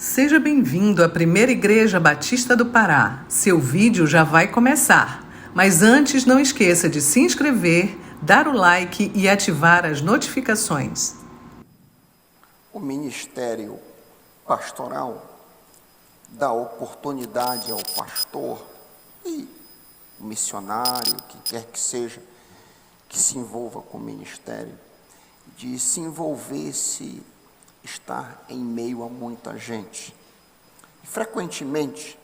Seja bem-vindo à Primeira Igreja Batista do Pará. Seu vídeo já vai começar. Mas antes, não esqueça de se inscrever, dar o like e ativar as notificações. O ministério pastoral dá oportunidade ao pastor e missionário, que quer que seja, que se envolva com o ministério, de se envolver, se estar em meio a muita gente. E, frequentemente,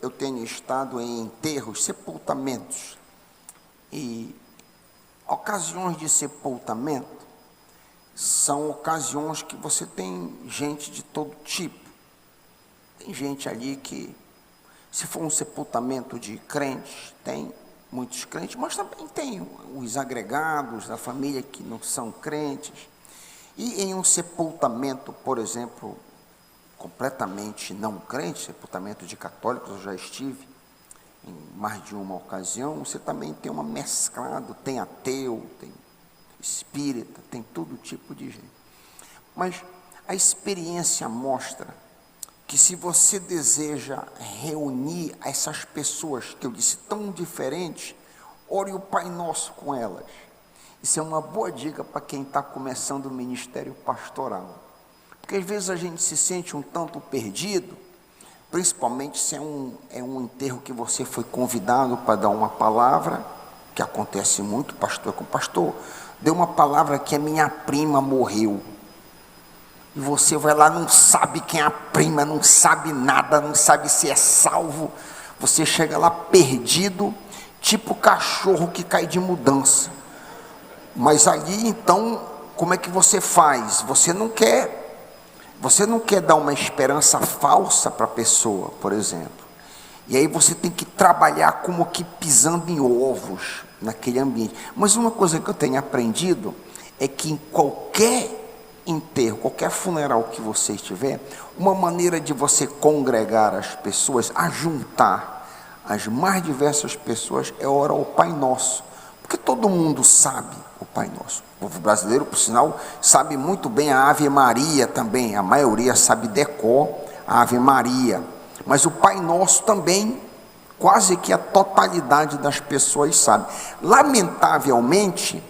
eu tenho estado em enterros, sepultamentos, e ocasiões de sepultamento são ocasiões que você tem gente de todo tipo. Tem gente ali que, se for um sepultamento de crentes, tem muitos crentes, mas também tem os agregados da família que não são crentes. E em um sepultamento, por exemplo, completamente não crente, sepultamento de católicos, eu já estive em mais de uma ocasião, você também tem uma mesclado, tem ateu, tem espírita, tem todo tipo de gente. Mas a experiência mostra que, se você deseja reunir essas pessoas que eu disse tão diferentes, ore o Pai Nosso com elas. Isso é uma boa dica para quem está começando o ministério pastoral, porque às vezes a gente se sente um tanto perdido, principalmente se é um enterro que você foi convidado para dar uma palavra, que acontece muito, pastor com pastor, deu uma palavra que a minha prima morreu, e você vai lá, não sabe quem é a prima, não sabe nada, não sabe se é salvo, você chega lá perdido, tipo cachorro que cai de mudança. Mas ali, então, como é que você faz? Você não quer dar uma esperança falsa para a pessoa, por exemplo. E aí você tem que trabalhar como que pisando em ovos naquele ambiente. Mas uma coisa que eu tenho aprendido é que em qualquer enterro, qualquer funeral que você estiver, uma maneira de você congregar as pessoas, ajuntar as mais diversas pessoas, é orar o Pai Nosso. Porque todo mundo sabe o Pai Nosso. O povo brasileiro, por sinal, sabe muito bem a Ave Maria também. A maioria sabe decor a Ave Maria. Mas o Pai Nosso também, quase que a totalidade das pessoas sabe. Lamentavelmente,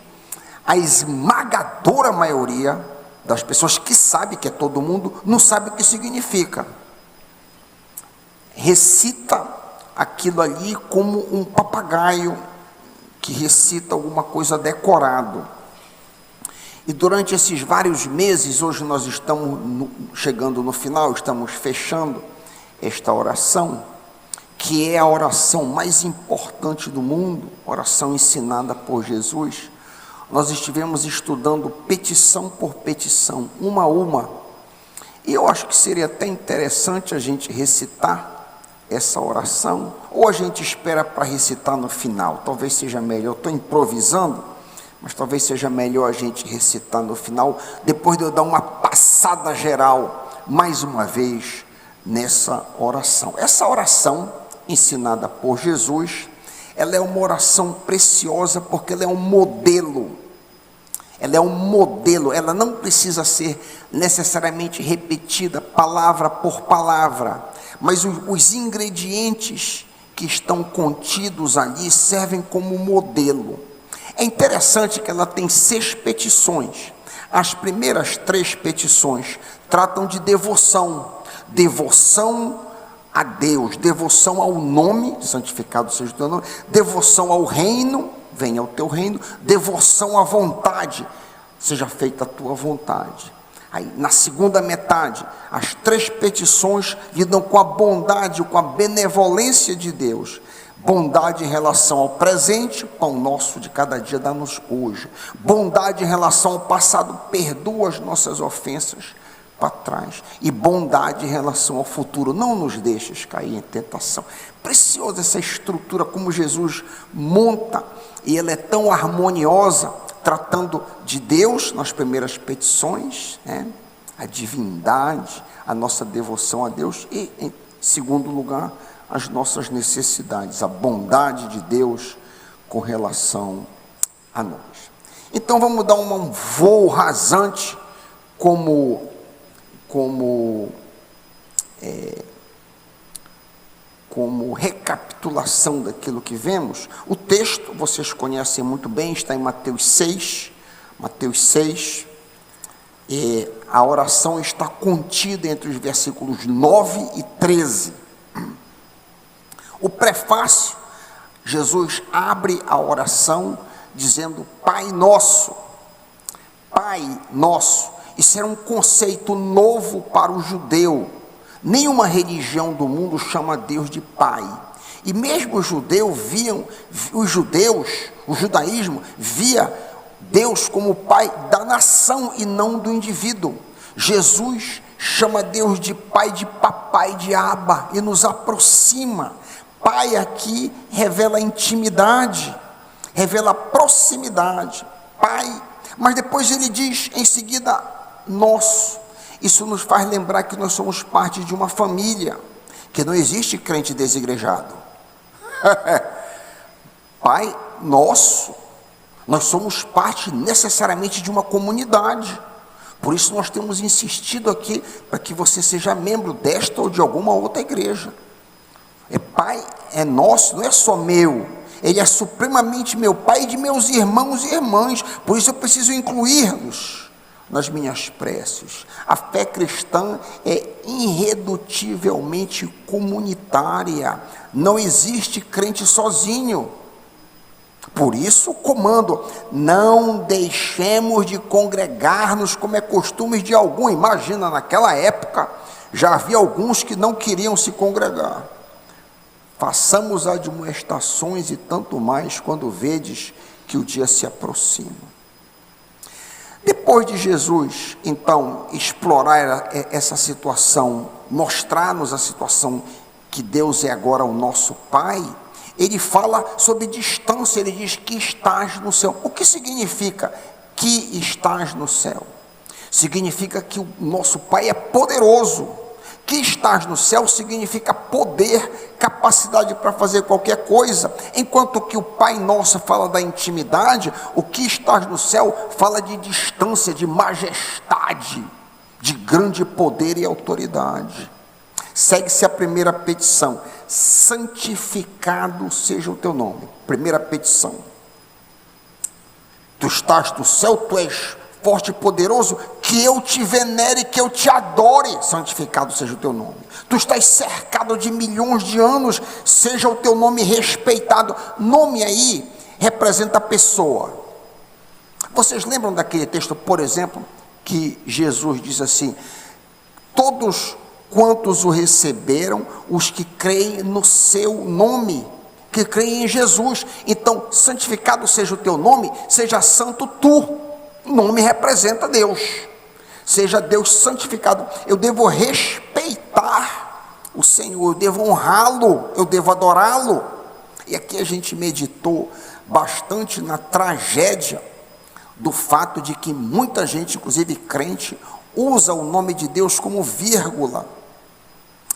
a esmagadora maioria das pessoas que sabe que é todo mundo, não sabe o que significa. Recita aquilo ali como um papagaio que recita alguma coisa decorado. E durante esses vários meses, hoje nós estamos chegando no final, estamos fechando esta oração, que é a oração mais importante do mundo, oração ensinada por Jesus. Nós estivemos estudando petição por petição, uma a uma, e eu acho que seria até interessante a gente recitar essa oração, ou a gente espera para recitar no final. Talvez seja melhor, eu estou improvisando, mas talvez seja melhor a gente recitar no final, depois de eu dar uma passada geral, mais uma vez, nessa oração. Essa oração, ensinada por Jesus, ela é uma oração preciosa, porque ela é um modelo. Ela é um modelo, ela não precisa ser necessariamente repetida palavra por palavra, mas os ingredientes que estão contidos ali servem como modelo. É interessante que ela tem 6 petições. As primeiras 3 petições tratam de devoção, devoção a Deus, devoção ao nome, santificado seja o teu nome, devoção ao reino, venha o teu reino, devoção à vontade, seja feita a tua vontade. Aí, na segunda metade, as 3 petições lidam com a bondade, com a benevolência de Deus. Bondade em relação ao presente, pão nosso de cada dia dá-nos hoje. Bondade em relação ao passado, perdoa as nossas ofensas para trás. E bondade em relação ao futuro, não nos deixes cair em tentação. Preciosa essa estrutura, como Jesus monta, e ela é tão harmoniosa, tratando de Deus nas primeiras petições, a divindade, a nossa devoção a Deus, e em segundo lugar, as nossas necessidades, a bondade de Deus com relação a nós. Então vamos dar um voo rasante como como recapitulação daquilo que vemos, o texto, vocês conhecem muito bem, está em Mateus 6, a oração está contida entre os versículos 9 e 13. O prefácio, Jesus abre a oração dizendo Pai Nosso. Pai Nosso, isso era um conceito novo para o judeu. Nenhuma religião do mundo chama Deus de Pai. E mesmo o judaísmo via Deus como Pai da nação e não do indivíduo. Jesus chama Deus de Pai, de papai, de Abba, e nos aproxima. Pai aqui revela intimidade, revela proximidade. Pai, mas depois ele diz em seguida, nosso. Isso nos faz lembrar que nós somos parte de uma família, que não existe crente desigrejado. Pai nosso, nós somos parte necessariamente de uma comunidade. Por isso nós temos insistido aqui para que você seja membro desta ou de alguma outra igreja. Pai é nosso, não é só meu. Ele é supremamente meu Pai e de meus irmãos e irmãs. Por isso eu preciso incluí-los nas minhas preces. A fé cristã é irredutivelmente comunitária. Não existe crente sozinho. Por isso o comando, não deixemos de congregar-nos como é costume de algum. Imagina, naquela época, já havia alguns que não queriam se congregar. Façamos admoestações e tanto mais quando vedes que o dia se aproxima. Depois de Jesus, então, explorar essa situação, mostrar-nos a situação que Deus é agora o nosso Pai, ele fala sobre distância, ele diz que estás no céu. O que significa que estás no céu? Significa que o nosso Pai é poderoso. Que estás no céu significa poder, capacidade para fazer qualquer coisa. Enquanto que o Pai Nosso fala da intimidade, o que estás no céu fala de distância, de majestade, de grande poder e autoridade. Segue-se a primeira petição: santificado seja o teu nome. Primeira petição. Tu estás no céu, tu és forte e poderoso, que eu te venere, que eu te adore, santificado seja o teu nome. Tu estás cercado de milhões de anos, seja o teu nome respeitado. Nome aí representa a pessoa. Vocês lembram daquele texto, por exemplo, que Jesus diz assim: todos quantos o receberam, os que creem no seu nome, que creem em Jesus. Então, santificado seja o teu nome, seja santo tu. Nome representa Deus. Seja Deus santificado. Eu devo respeitar o Senhor, eu devo honrá-lo, eu devo adorá-lo. E aqui a gente meditou bastante na tragédia do fato de que muita gente, inclusive crente, usa o nome de Deus como vírgula.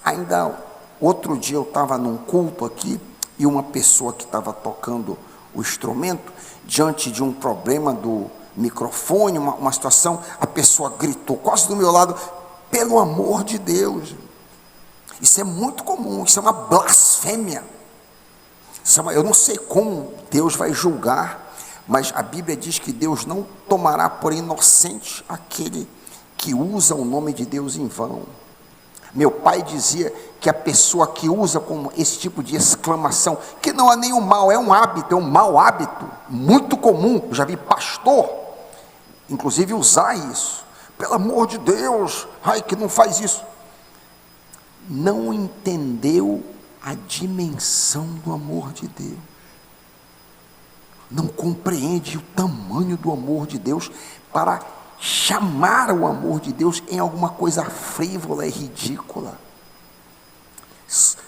Ainda outro dia eu estava num culto aqui e uma pessoa que estava tocando o instrumento, diante de um problema do microfone, uma situação, a pessoa gritou quase do meu lado: pelo amor de Deus. Isso é muito comum, isso é uma blasfêmia. Eu não sei como Deus vai julgar, mas a Bíblia diz que Deus não tomará por inocente aquele que usa o nome de Deus em vão. Meu pai dizia que a pessoa que usa como esse tipo de exclamação, que não é nenhum mal, é um hábito, é um mau hábito, muito comum. Eu já vi pastor inclusive usar isso. Pelo amor de Deus, ai, que não faz isso. Não entendeu a dimensão do amor de Deus. Não compreende o tamanho do amor de Deus para chamar o amor de Deus em alguma coisa frívola e ridícula.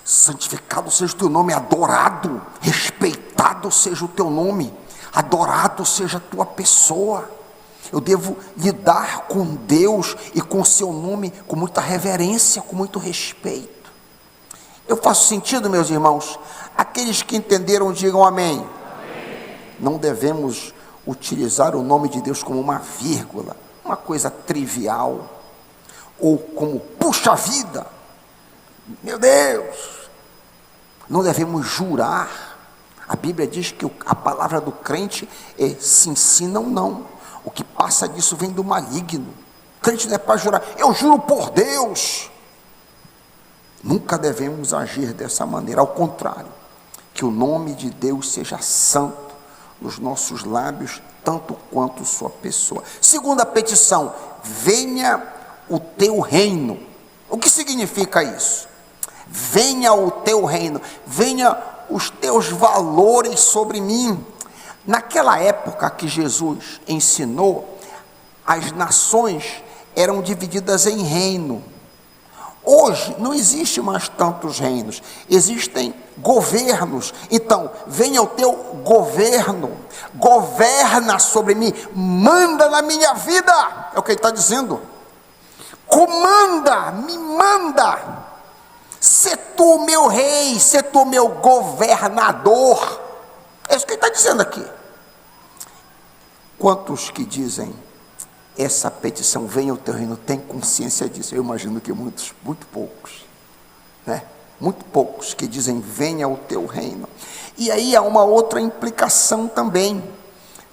Santificado seja o teu nome, adorado, respeitado seja o teu nome, adorado seja a tua pessoa. Eu devo lidar com Deus e com o seu nome com muita reverência, com muito respeito. Eu faço sentido, meus irmãos? Aqueles que entenderam, digam amém. Amém. Não devemos utilizar o nome de Deus como uma vírgula, uma coisa trivial, ou como puxa vida. Meu Deus! Não devemos jurar. A Bíblia diz que a palavra do crente é sim, sim, não, não. O que passa disso vem do maligno. O crente não é para jurar. Eu juro por Deus. Nunca devemos agir dessa maneira. Ao contrário, que o nome de Deus seja santo nos nossos lábios, tanto quanto sua pessoa. Segunda petição: venha o teu reino. O que significa isso? Venha o teu reino, venha os teus valores sobre mim. Naquela época que Jesus ensinou, as nações eram divididas em reino. Hoje não existe mais tantos reinos, existem governos. Então, venha o teu governo, governa sobre mim, manda na minha vida, é o que ele está dizendo. Comanda, me manda, sê tu o meu rei, sê tu o meu governador. É isso que ele está dizendo aqui. Quantos que dizem essa petição, venha o teu reino, tem consciência disso? Eu imagino que muitos, muito poucos, né? Muito poucos que dizem venha o teu reino. E aí há uma outra implicação também.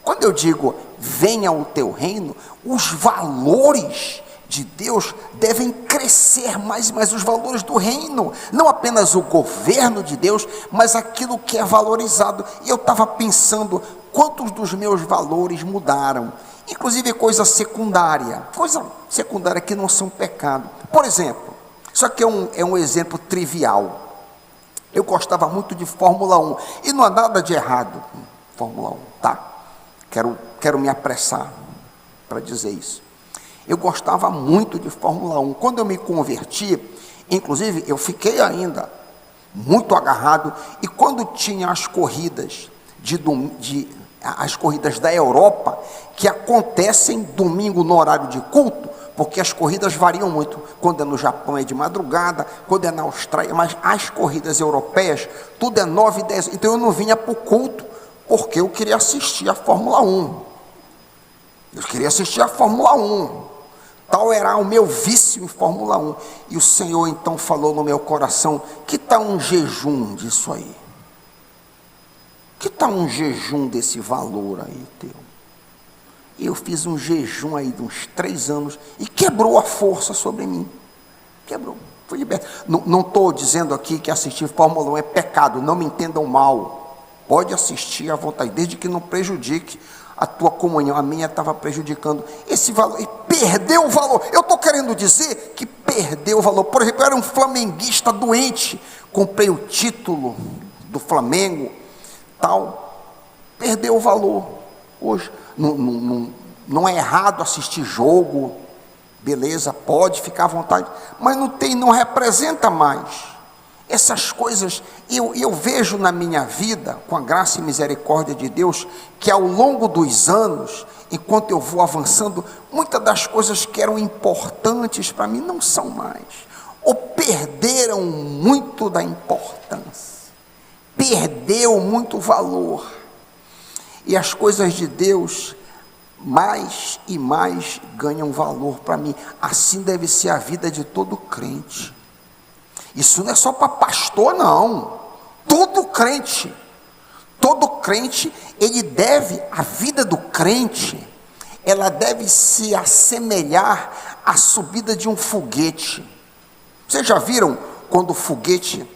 Quando eu digo venha o teu reino, os valores de Deus devem crescer mais e mais, os valores do reino, não apenas o governo de Deus, mas aquilo que é valorizado. E eu estava pensando, quantos dos meus valores mudaram? Inclusive coisa secundária que não são pecado. Por exemplo, isso aqui é um exemplo trivial. Eu gostava muito de Fórmula 1, e não há nada de errado com Fórmula 1, tá? Quero me apressar para dizer isso. Eu gostava muito de Fórmula 1. Quando eu me converti, inclusive, eu fiquei muito agarrado, e quando tinha as corridas as corridas da Europa, que acontecem domingo no horário de culto, porque as corridas variam muito, quando é no Japão é de madrugada, quando é na Austrália, mas as corridas europeias, tudo é 9 e 10, então eu não vinha para o culto, porque eu queria assistir a Fórmula 1, tal era o meu vício em Fórmula 1, e o Senhor então falou no meu coração, que tal um jejum disso aí? Que tal um jejum desse valor aí teu? E eu fiz um jejum aí de uns 3 anos, e quebrou a força sobre mim, quebrou, fui liberto. Não estou dizendo aqui que assistir Fórmula 1 é pecado, não me entendam mal, pode assistir à vontade, desde que não prejudique a tua comunhão. A minha estava prejudicando esse valor, e perdeu o valor. Eu estou querendo dizer que perdeu o valor. Por exemplo, eu era um flamenguista doente, comprei o título do Flamengo, tal, perdeu o valor. Hoje não é errado assistir jogo, beleza, pode ficar à vontade, mas não representa mais. Essas coisas, eu vejo na minha vida, com a graça e misericórdia de Deus, que ao longo dos anos, enquanto eu vou avançando, muitas das coisas que eram importantes para mim não são mais, ou perderam muito da importância, perdeu muito valor, e as coisas de Deus mais e mais ganham valor para mim. Assim deve ser a vida de todo crente. Isso não é só para pastor, não. Todo crente, a vida do crente, ela deve se assemelhar à subida de um foguete. Vocês já viram quando o foguete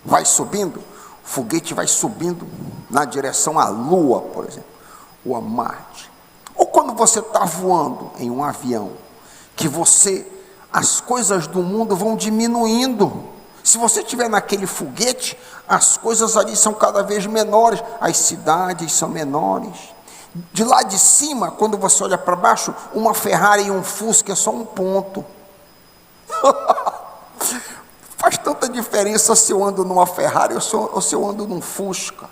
vai subindo? O foguete vai subindo na direção à Lua, por exemplo, ou a Marte. Ou quando você está voando em um avião, que as coisas do mundo vão diminuindo. Se você estiver naquele foguete, as coisas ali são cada vez menores, as cidades são menores. De lá de cima, quando você olha para baixo, uma Ferrari e um Fusca é só um ponto. Faz tanta diferença se eu ando numa Ferrari ou se eu ando num Fusca.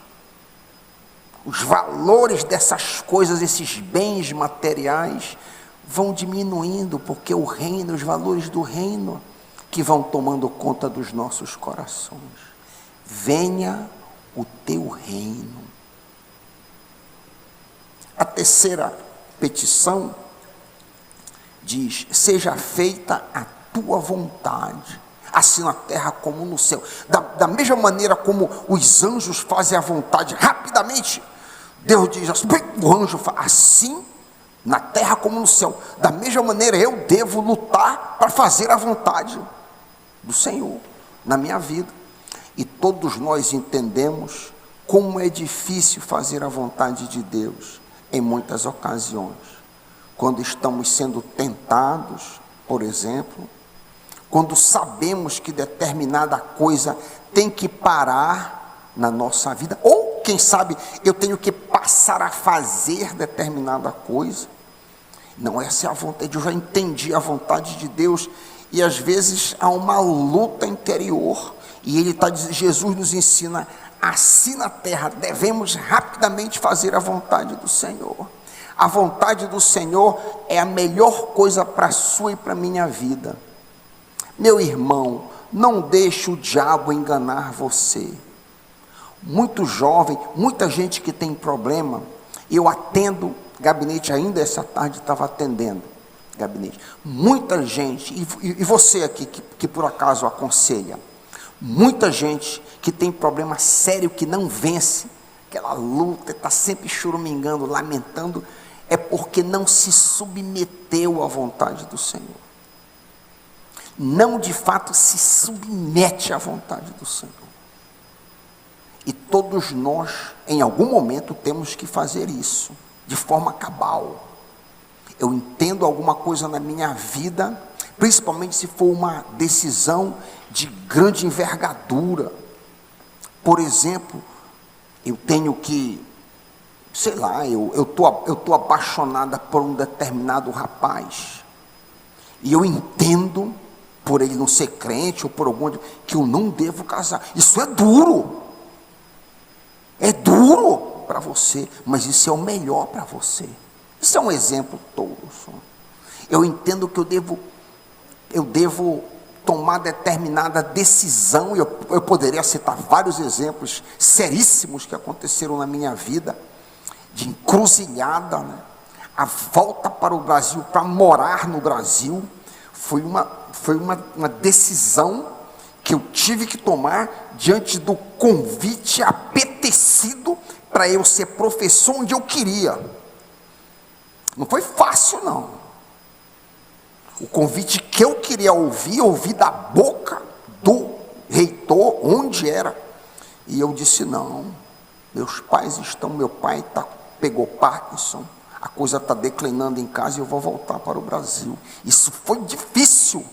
Os valores dessas coisas, esses bens materiais, vão diminuindo, porque o reino, os valores do reino, que vão tomando conta dos nossos corações. Venha o teu reino. A terceira petição diz: seja feita a tua vontade. assim na terra como no céu. Da mesma maneira como os anjos fazem a vontade rapidamente, Deus diz assim, o anjo fala, assim na terra como no céu. Da mesma maneira eu devo lutar para fazer a vontade do Senhor na minha vida. E todos nós entendemos como é difícil fazer a vontade de Deus em muitas ocasiões. Quando estamos sendo tentados, por exemplo, quando sabemos que determinada coisa tem que parar na nossa vida, ou quem sabe eu tenho que passar a fazer determinada coisa. Não, essa é a vontade, eu já entendi a vontade de Deus, e às vezes há uma luta interior, e Jesus nos ensina, assim na terra, devemos rapidamente fazer a vontade do Senhor. A vontade do Senhor é a melhor coisa para a sua e para a minha vida. Meu irmão, não deixe o diabo enganar você. Muito jovem, muita gente que tem problema, eu atendo gabinete, ainda essa tarde estava atendendo gabinete, muita gente, e você aqui que por acaso aconselha, muita gente que tem problema sério, que não vence, aquela luta, está sempre choramingando, lamentando, é porque não se submeteu à vontade do Senhor. Não de fato se submete à vontade do Senhor. E todos nós, em algum momento, temos que fazer isso, de forma cabal. Eu entendo alguma coisa na minha vida, principalmente se for uma decisão de grande envergadura. Por exemplo, eu tenho que, sei lá, eu tô apaixonada por um determinado rapaz, e eu entendo, por ele não ser crente, ou por algum, que eu não devo casar. Isso é duro para você, mas isso é o melhor para você. Isso é um exemplo tolo só. Eu entendo que eu devo tomar determinada decisão, eu poderia citar vários exemplos seríssimos que aconteceram na minha vida, de encruzilhada, né? A volta para o Brasil, para morar no Brasil, foi uma decisão que eu tive que tomar diante do convite apetecido para eu ser professor onde eu queria. Não foi fácil, não. O convite que eu queria ouvi da boca do reitor, onde era. E eu disse, não, meu pai pegou Parkinson, a coisa está declinando em casa e eu vou voltar para o Brasil. Isso foi difícil,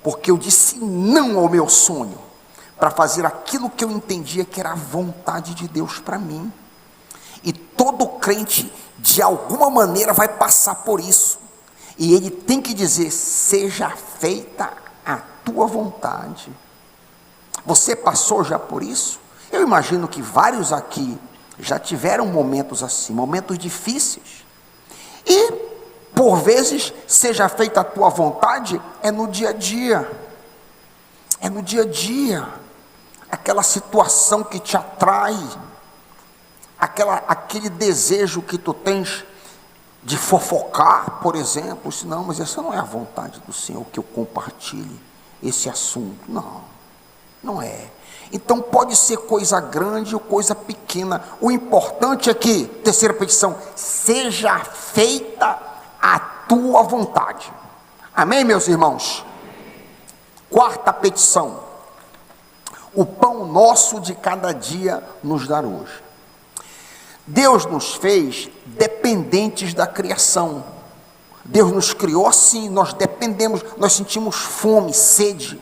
porque eu disse não ao meu sonho, para fazer aquilo que eu entendia que era a vontade de Deus para mim. E todo crente, de alguma maneira, vai passar por isso. E ele tem que dizer, seja feita a tua vontade. Você passou já por isso? Eu imagino que vários aqui já tiveram momentos assim, momentos difíceis. E, por vezes, seja feita a tua vontade, é no dia a dia. É no dia a dia. Aquela situação que te atrai, aquele desejo que tu tens de fofocar, por exemplo. Não, mas essa não é a vontade do Senhor, que eu compartilhe esse assunto. Não é. Então pode ser coisa grande ou coisa pequena. O importante é que, terceira petição, seja feita a tua vontade. Amém, meus irmãos? Quarta petição, o pão nosso de cada dia nos dar hoje. Deus nos fez dependentes da criação. Deus nos criou assim, nós dependemos, nós sentimos fome, sede.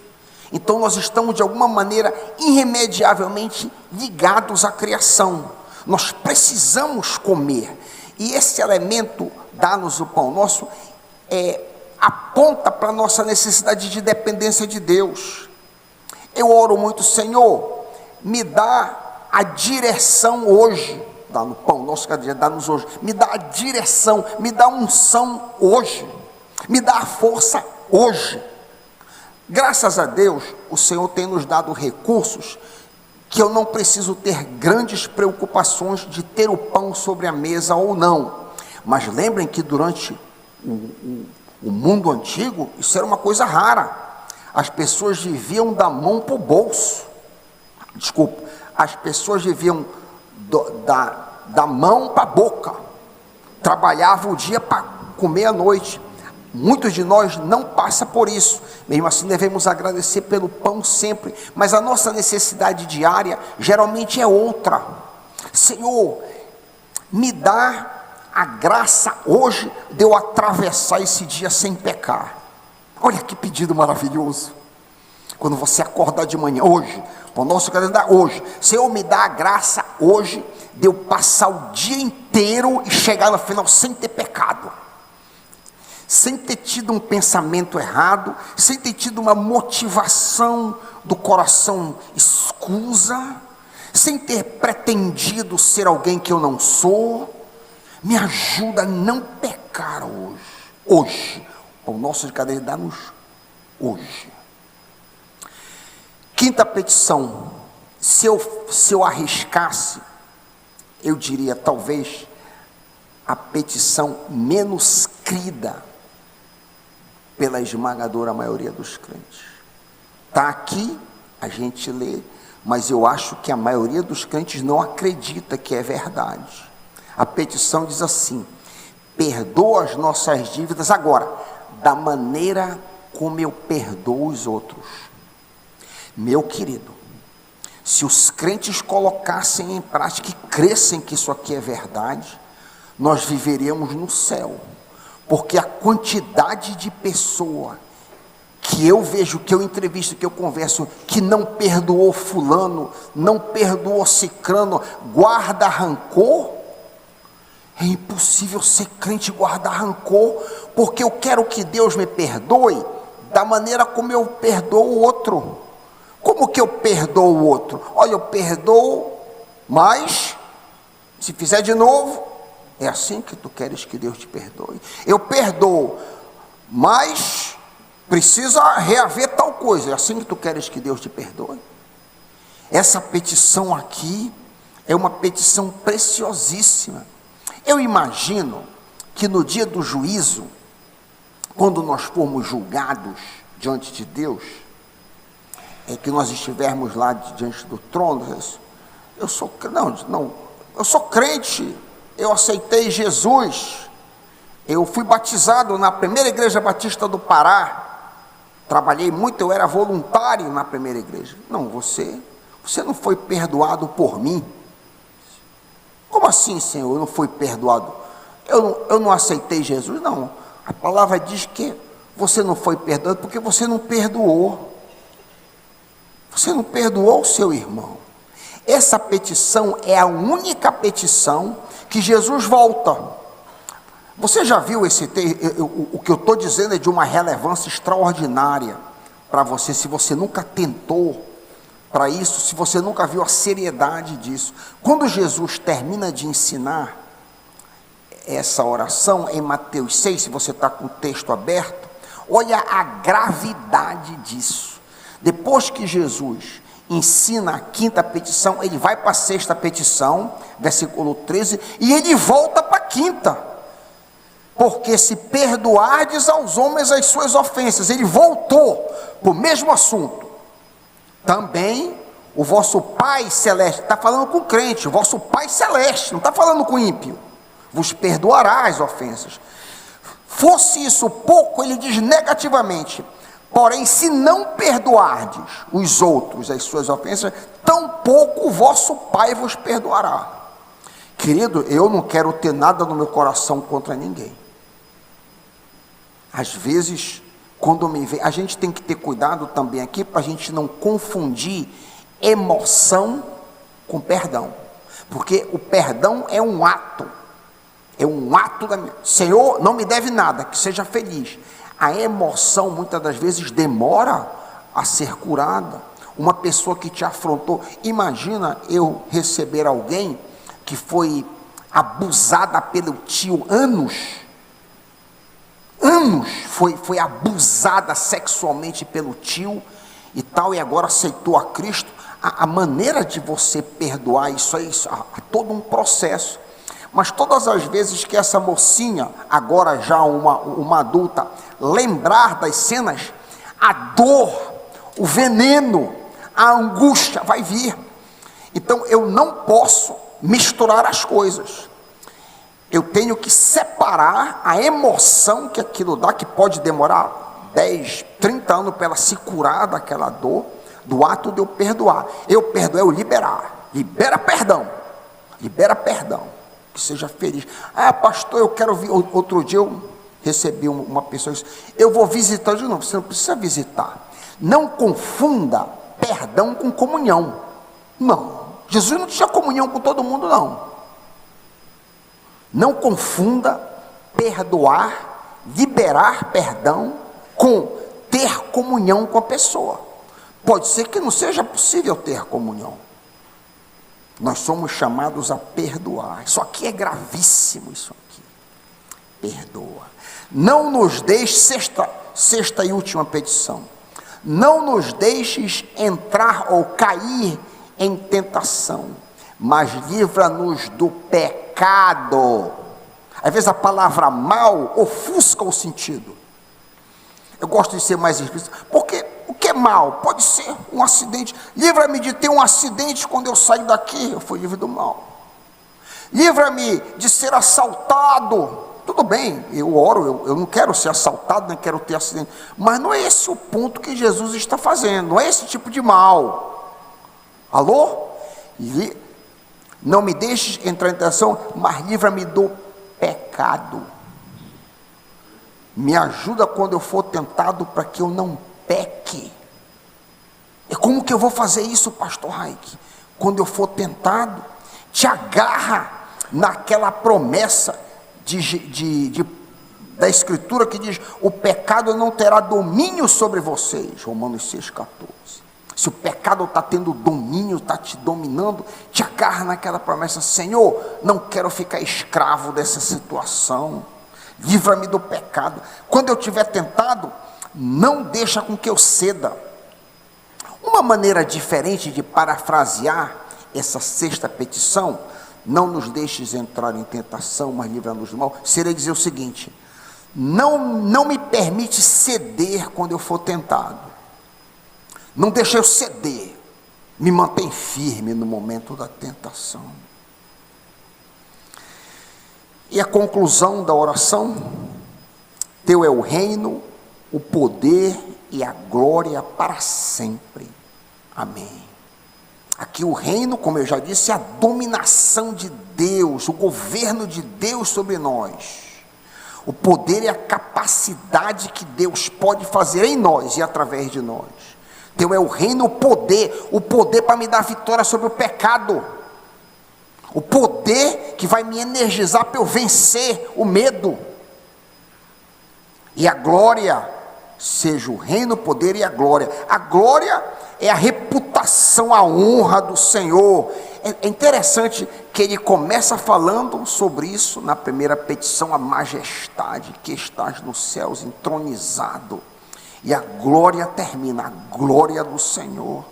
Então nós estamos de alguma maneira irremediavelmente ligados à criação. Nós precisamos comer. E esse elemento, dá-nos o pão nosso, aponta para a nossa necessidade de dependência de Deus. Eu oro muito, Senhor, me dá a direção hoje. Dá no pão nosso cada dia, dá-nos hoje. Me dá a direção, me dá a unção hoje. Me dá a força hoje. Graças a Deus, o Senhor tem nos dado recursos que eu não preciso ter grandes preocupações de ter o pão sobre a mesa ou não. Mas lembrem que durante o mundo antigo, isso era uma coisa rara. As pessoas viviam da mão para o bolso. Desculpa, as pessoas viviam da mão para a boca. Trabalhavam o dia para comer à noite. Muitos de nós não passam por isso. Mesmo assim, devemos agradecer pelo pão sempre. Mas a nossa necessidade diária geralmente é outra. Senhor, me dá a graça hoje de eu atravessar esse dia sem pecar. Olha que pedido maravilhoso. Quando você acordar de manhã, hoje, o nosso calendário hoje, Senhor, me dá a graça hoje de eu passar o dia inteiro e chegar no final sem ter pecado, sem ter tido um pensamento errado, sem ter tido uma motivação do coração escusa, sem ter pretendido ser alguém que eu não sou. Me ajuda a não pecar hoje. O nosso de cadeia dá-nos hoje. Quinta petição, se eu arriscasse, eu diria talvez a petição menos crida pela esmagadora maioria dos crentes. Está aqui, a gente lê, mas eu acho que a maioria dos crentes não acredita que é verdade. A petição diz assim: perdoa as nossas dívidas agora, da maneira como eu perdoo os outros. Meu querido, se os crentes colocassem em prática e crescem que isso aqui é verdade, nós viveríamos no céu, porque a quantidade de pessoa que eu vejo, que eu entrevisto, que eu converso, que não perdoou fulano, não perdoou cicrano, guarda rancor. É impossível ser crente e guardar rancor, porque eu quero que Deus me perdoe da maneira como eu perdoo o outro. Como que eu perdoo o outro? Olha, eu perdoo, mas se fizer de novo, é assim que tu queres que Deus te perdoe. Eu perdoo, mas precisa reaver tal coisa, é assim que tu queres que Deus te perdoe. Essa petição aqui é uma petição preciosíssima. Eu imagino que no dia do juízo, quando nós formos julgados diante de Deus, é que nós estivermos lá diante do trono, eu sou crente, eu aceitei Jesus, eu fui batizado na primeira igreja batista do Pará, trabalhei muito, eu era voluntário na primeira igreja. Não, você não foi perdoado por mim. Como assim, Senhor, eu não fui perdoado? Eu não aceitei Jesus? Não, a palavra diz que você não foi perdoado porque você não perdoou. Você não perdoou o seu irmão. Essa petição é a única petição que Jesus volta. Você já viu o que eu estou dizendo é de uma relevância extraordinária para você, se você nunca tentou para isso, se você nunca viu a seriedade disso. Quando Jesus termina de ensinar essa oração em Mateus 6, se você está com o texto aberto, olha a gravidade disso. Depois que Jesus ensina a quinta petição, ele vai para a sexta petição, versículo 13, e ele volta para a quinta. Porque se perdoardes aos homens as suas ofensas, ele voltou para o mesmo assunto. Também o vosso Pai Celeste, está falando com o crente, o vosso Pai Celeste, não está falando com o ímpio, vos perdoará as ofensas. Fosse isso pouco, ele diz negativamente: porém, se não perdoardes os outros as suas ofensas, tampouco o vosso Pai vos perdoará. Querido, eu não quero ter nada no meu coração contra ninguém. Às vezes, quando me vê, a gente tem que ter cuidado também aqui, para a gente não confundir emoção com perdão. Porque o perdão é um ato da minha... Senhor, não me deve nada, que seja feliz. A emoção muitas das vezes demora a ser curada. Uma pessoa que te afrontou, imagina eu receber alguém que foi abusada pelo tio foi abusada sexualmente pelo tio e tal, e agora aceitou a Cristo. A maneira de você perdoar isso aí, há todo um processo. Mas todas as vezes que essa mocinha, agora já uma adulta, lembrar das cenas, a dor, o veneno, a angústia vai vir. Então eu não posso misturar as coisas. Eu tenho que separar a emoção que aquilo dá, que pode demorar 10, 30 anos para ela se curar daquela dor, do ato de eu perdoar. Eu perdoar, eu liberar. Libera perdão. Libera perdão. Que seja feliz. Ah, pastor, eu quero vir. Outro dia eu recebi uma pessoa que disse, eu vou visitar de novo. Você não precisa visitar. Não confunda perdão com comunhão. Não. Jesus não tinha comunhão com todo mundo, não. Não confunda perdoar, liberar perdão com ter comunhão com a pessoa. Pode ser que não seja possível ter comunhão. Nós somos chamados a perdoar. Isso aqui é gravíssimo, isso aqui. Perdoa. Não nos deixes, sexta e última petição. Não nos deixes entrar ou cair em tentação, mas livra-nos do pecado. Às vezes a palavra mal ofusca o sentido. Eu gosto de ser mais explícito, porque o que é mal? Pode ser um acidente. Livra-me de ter um acidente quando eu saio daqui, eu fui livre do mal. Livra-me de ser assaltado. Tudo bem, eu oro, eu não quero ser assaltado, nem quero ter acidente. Mas não é esse o ponto que Jesus está fazendo, não é esse tipo de mal. Alô? Não me deixes entrar em tentação, mas livra-me do pecado. Me ajuda quando eu for tentado para que eu não peque. E como que eu vou fazer isso, pastor Raik? Quando eu for tentado, te agarra naquela promessa da escritura que diz, o pecado não terá domínio sobre vocês, Romanos 6,14. Se o pecado está tendo domínio, está te dominando, te agarra naquela promessa, Senhor, não quero ficar escravo dessa situação, livra-me do pecado. Quando eu estiver tentado, não deixa com que eu ceda. Uma maneira diferente de parafrasear essa sexta petição, não nos deixes entrar em tentação, mas livra-nos do mal, seria dizer o seguinte, não me permite ceder quando eu for tentado. Não deixa eu ceder, me mantém firme no momento da tentação. E a conclusão da oração, teu é o reino, o poder e a glória para sempre. Amém. Aqui o reino, como eu já disse, é a dominação de Deus, o governo de Deus sobre nós. O poder é a capacidade que Deus pode fazer em nós e através de nós. Teu é o reino, o poder para me dar vitória sobre o pecado, o poder que vai me energizar para eu vencer o medo, e a glória, seja o reino, o poder e a glória é a reputação, a honra do Senhor. É interessante que ele começa falando sobre isso na primeira petição, a majestade que estás nos céus, entronizado. E a glória termina, a glória do Senhor,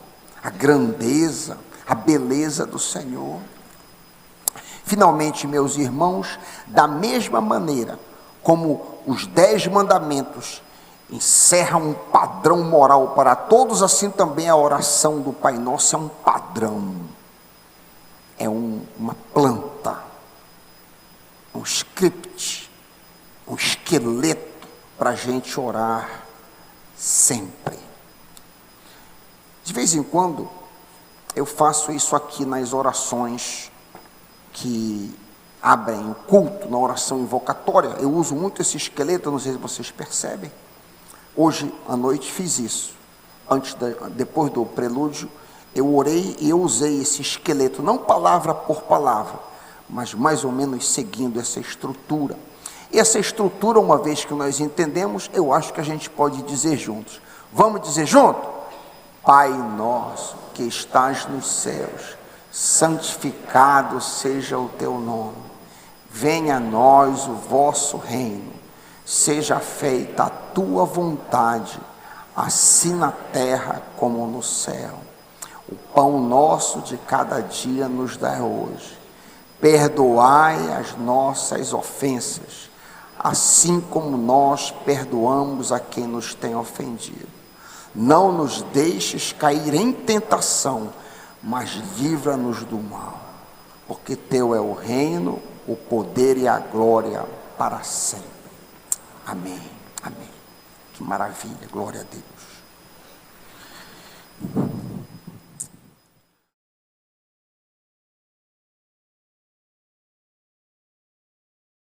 a grandeza, a beleza do Senhor. Finalmente, meus irmãos, da mesma maneira como os 10 mandamentos encerram um padrão moral para todos, assim também a oração do Pai Nosso é um padrão, é uma planta, um script, um esqueleto para a gente orar sempre. De vez em quando eu faço isso aqui nas orações que abrem o culto, na oração invocatória. Eu uso muito esse esqueleto, não sei se vocês percebem. Hoje à noite fiz isso. Depois do prelúdio, eu orei e eu usei esse esqueleto, não palavra por palavra, mas mais ou menos seguindo essa estrutura. E essa estrutura, uma vez que nós entendemos, eu acho que a gente pode dizer juntos. Vamos dizer junto? Pai nosso que estás nos céus, santificado seja o teu nome. Venha a nós o vosso reino. Seja feita a tua vontade, assim na terra como no céu. O pão nosso de cada dia nos dai hoje. Perdoai as nossas ofensas, assim como nós perdoamos a quem nos tem ofendido. Não nos deixes cair em tentação, mas livra-nos do mal. Porque teu é o reino, o poder e a glória para sempre. Amém. Amém. Que maravilha, glória a Deus.